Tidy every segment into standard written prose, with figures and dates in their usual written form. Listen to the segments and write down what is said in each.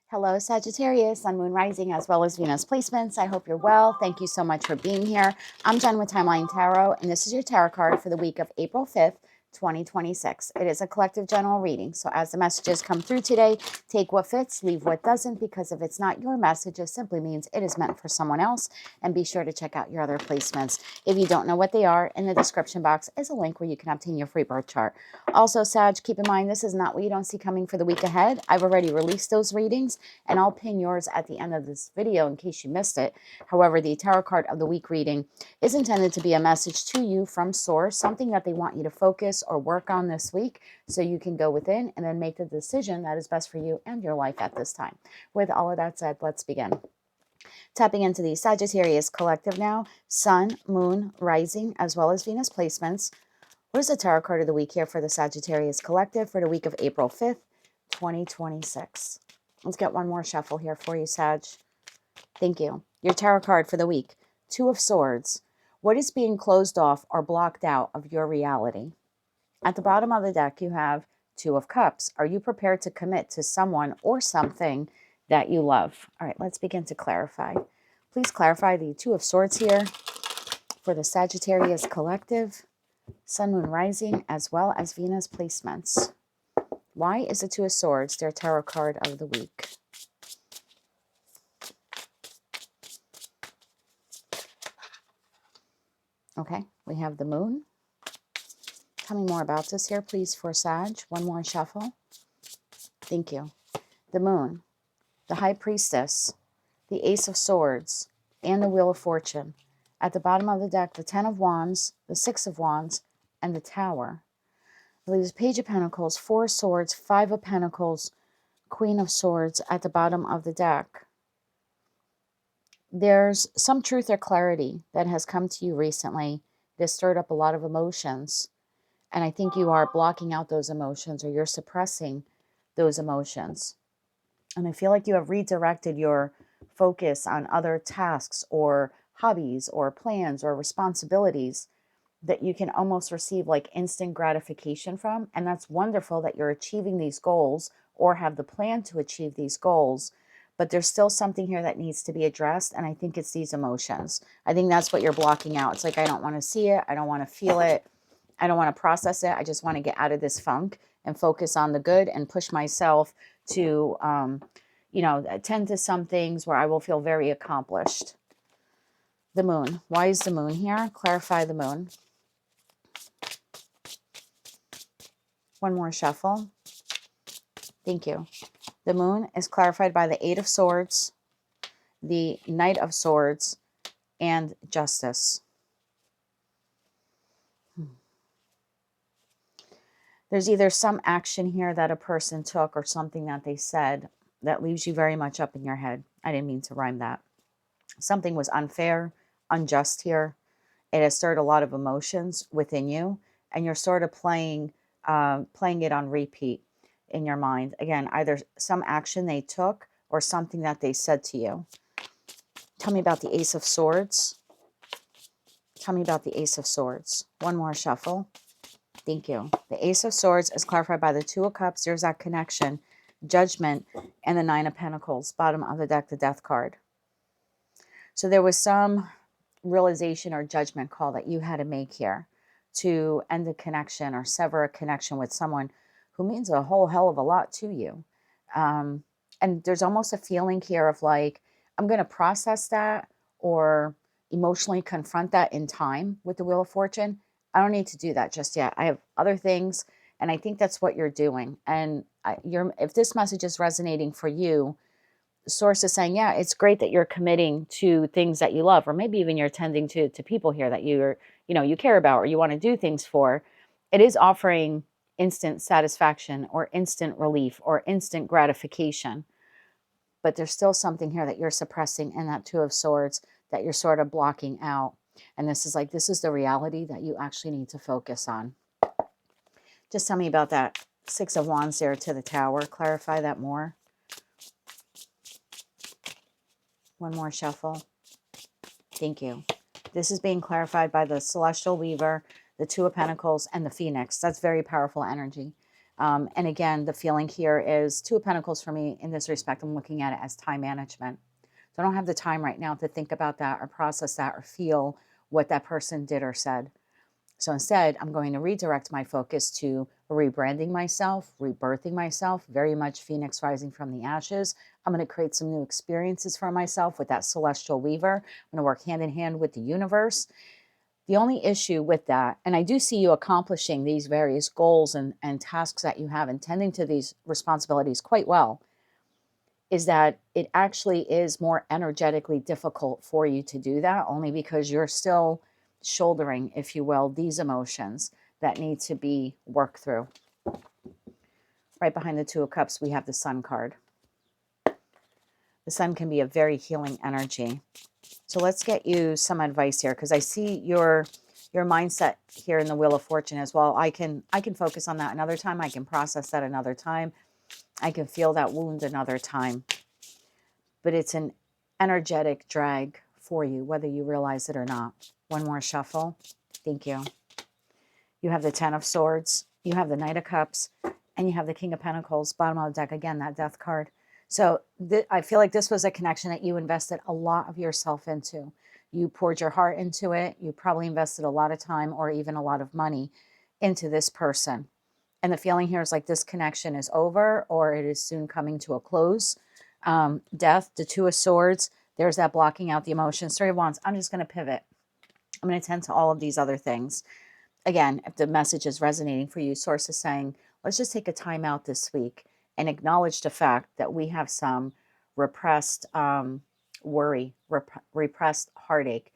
Hello, Sagittarius, Sun, Moon, Rising, as well as Venus placements. I hope you're well. Thank you so much for being here. I'm Jen with Timeline Tarot, and this is your tarot card for the week of April 5th, 2026. It is a collective general reading, so as the messages come through today, take what fits, leave what doesn't, because if it's not your message, it simply means it is meant for someone else, and be sure to check out your other placements. If you don't know what they are, in the description box is a link where you can obtain your free birth chart. Also, Sag, keep in mind, this is not what you don't see coming for the week ahead. I've already released those readings, and I'll pin yours at the end of this video in case you missed it. However, the tarot card of the week reading is intended to be a message to you from source, something that they want you to focus or work on this week so you can go within and then make the decision that is best for you and your life at this time. With all of that said, let's begin. Tapping into the Sagittarius collective now, Sun, Moon, Rising, as well as Venus placements. What is the tarot card of the week here for the Sagittarius collective for the week of April 5th, 2026? Let's get one more shuffle here for you, Sag. Thank you. Your tarot card for the week, Two of Swords. What is being closed off or blocked out of your reality? At the bottom of the deck, you have Two of Cups. Are you prepared to commit to someone or something that you love? All right, let's begin to clarify. Please clarify the Two of Swords here for the Sagittarius collective, Sun, Moon, Rising, as well as Venus placements. Why is the Two of Swords their tarot card of the week? Okay, we have the Moon. Tell me more about this here, please, for Sag. One more shuffle. Thank you. The Moon, the High Priestess, the Ace of Swords, and the Wheel of Fortune. At the bottom of the deck, the Ten of Wands, the Six of Wands, and the Tower. There's Page of Pentacles, Four of Swords, Five of Pentacles, Queen of Swords at the bottom of the deck. There's some truth or clarity that has come to you recently. It has stirred up a lot of emotions. And I think you are blocking out those emotions, or you're suppressing those emotions. And I feel like you have redirected your focus on other tasks or hobbies or plans or responsibilities that you can almost receive like instant gratification from. And that's wonderful that you're achieving these goals or have the plan to achieve these goals. But there's still something here that needs to be addressed. And I think it's these emotions. I think that's what you're blocking out. It's like, I don't want to see it. I don't want to feel it. I don't want to process it. I just want to get out of this funk and focus on the good and push myself to, attend to some things where I will feel very accomplished. The Moon. Why is the Moon here? Clarify the Moon. One more shuffle. Thank you. The Moon is clarified by the Eight of Swords, the Knight of Swords, and Justice. There's either some action here that a person took or something that they said that leaves you very much up in your head. I didn't mean to rhyme that. Something was unfair, unjust here. It has stirred a lot of emotions within you, and you're sort of playing it on repeat in your mind. Again, either some action they took or something that they said to you. Tell me about the Ace of Swords. Tell me about the Ace of Swords. One more shuffle. Thank you. The Ace of Swords is clarified by the Two of Cups. There's that connection, Judgment, and the Nine of Pentacles. Bottom of the deck, the Death card. So there was some realization or judgment call that you had to make here to end a connection or sever a connection with someone who means a whole hell of a lot to you. And there's almost a feeling here of like, I'm going to process that or emotionally confront that in time with the Wheel of Fortune. I don't need to do that just yet. I have other things, and I think that's what you're doing. And if this message is resonating for you, Source is saying, yeah, it's great that you're committing to things that you love, or maybe even you're tending to people here that you care about or you want to do things for. It is offering instant satisfaction or instant relief or instant gratification. But there's still something here that you're suppressing in that Two of Swords that you're sort of blocking out. And this is the reality that you actually need to focus on. Just tell me about that Six of Wands there to the Tower. Clarify that more. One more shuffle. Thank you. This is being clarified by the Celestial Weaver, the Two of Pentacles, and the Phoenix. That's very powerful energy. And again, the feeling here is Two of Pentacles for me in this respect. I'm looking at it as time management. So I don't have the time right now to think about that or process that or feel what that person did or said. So instead, I'm going to redirect my focus to rebranding myself, rebirthing myself, very much Phoenix rising from the ashes. I'm going to create some new experiences for myself with that celestial weaver. I'm going to work hand in hand with the universe. The only issue with that, and I do see you accomplishing these various goals and tasks that you have and tending to these responsibilities quite well, is that it actually is more energetically difficult for you to do that, only because you're still shouldering, if you will, these emotions that need to be worked through. Right behind the Two of Cups, we have the Sun card. The Sun can be a very healing energy. So let's get you some advice here, because I see your mindset here in the Wheel of Fortune as well. I can focus on that another time. I can process that another time. I can feel that wound another time. But it's an energetic drag for you, whether you realize it or not. One more shuffle. Thank you. You have the Ten of Swords. You have the Knight of Cups. And you have the King of Pentacles. Bottom of the deck, again, that Death card. So I feel like this was a connection that you invested a lot of yourself into. You poured your heart into it. You probably invested a lot of time or even a lot of money into this person. And the feeling here is like this connection is over, or it is soon coming to a close. Death, the Two of Swords. There's that blocking out the emotions. Three of Wands. I'm just going to pivot. I'm going to tend to all of these other things. Again, if the message is resonating for you, Source is saying, let's just take a time out this week and acknowledge the fact that we have some repressed worry, repressed heartache,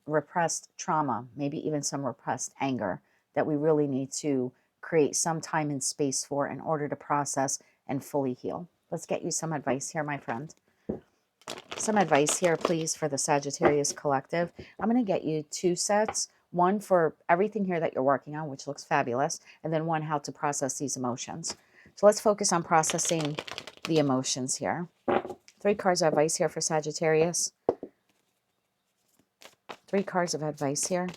repressed trauma, maybe even some repressed anger that we really need to create some time and space for in order to process and fully heal. Let's get you some advice here, my friend. Some advice here, please, for the Sagittarius collective. I'm going to get you two sets. One for everything here that you're working on, which looks fabulous, and then one how to process these emotions. So let's focus on processing the emotions here. 3 cards of advice here for Sagittarius. 3 cards of advice here.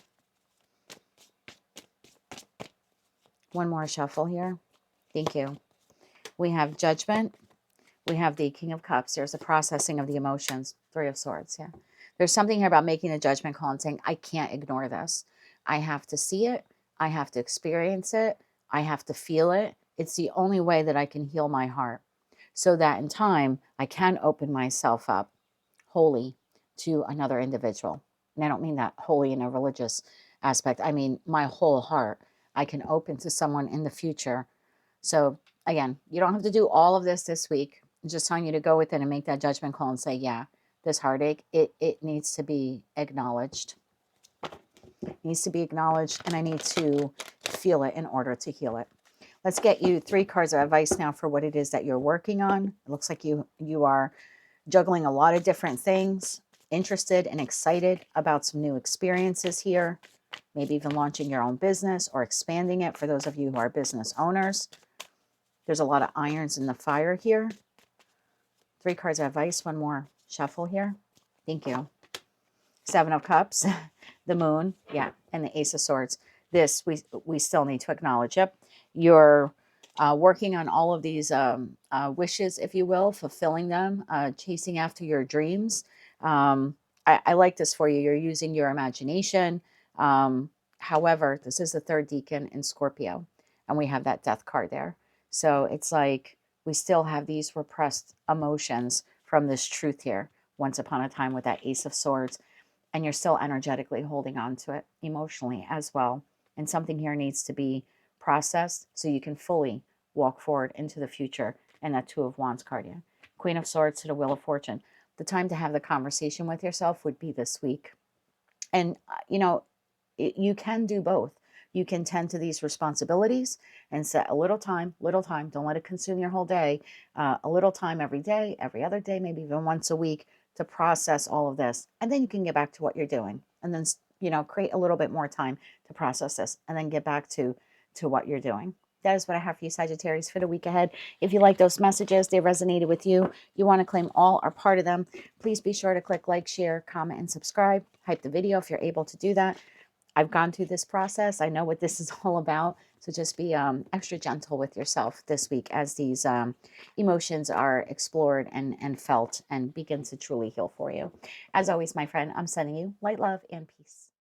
One more shuffle here. Thank you. We have Judgment. We have the King of Cups. There's a processing of the emotions. 3 of Swords. Yeah. There's something here about making a judgment call and saying, I can't ignore this. I have to see it. I have to experience it. I have to feel it. It's the only way that I can heal my heart, so that in time I can open myself up wholly to another individual. And I don't mean that wholly in a religious aspect. I mean my whole heart. I can open to someone in the future. So again, you don't have to do all of this week. I'm just telling you to go within and make that judgment call and say, yeah, this heartache, it needs to be acknowledged. It needs to be acknowledged, and I need to feel it in order to heal it. Let's get you 3 cards of advice now for what it is that you're working on. It looks like you are juggling a lot of different things, interested and excited about some new experiences here, maybe even launching your own business or expanding it for those of you who are business owners. There's a lot of irons in the fire here. 3 cards of advice, one more shuffle here. Thank you. 7 of Cups, the Moon, yeah, and the Ace of Swords. This we still need to acknowledge. Yep, you're working on all of these wishes, if you will, fulfilling them, chasing after your dreams. I like this for you. You're using your imagination. However, this is the 3rd decan in Scorpio, and we have that Death card there. So it's like we still have these repressed emotions from this truth here, once upon a time with that Ace of Swords. And you're still energetically holding on to it emotionally as well. And something here needs to be processed so you can fully walk forward into the future. And that 2 of Wands card here. Queen of Swords to the Wheel of Fortune. The time to have the conversation with yourself would be this week. And, you know, you can do both. You can tend to these responsibilities and set a little time. Don't let it consume your whole day. A little time every day, every other day, maybe even once a week, to process all of this. And then you can get back to what you're doing. And then, you know, create a little bit more time to process this and then get back to what you're doing. That is what I have for you, Sagittarius, for the week ahead. If you like those messages, they resonated with you, you want to claim all or part of them, please be sure to click like, share, comment, and subscribe. Hype the video if you're able to do that. I've gone through this process. I know what this is all about. So just be extra gentle with yourself this week as these emotions are explored and felt and begin to truly heal for you. As always, my friend, I'm sending you light, love, and peace.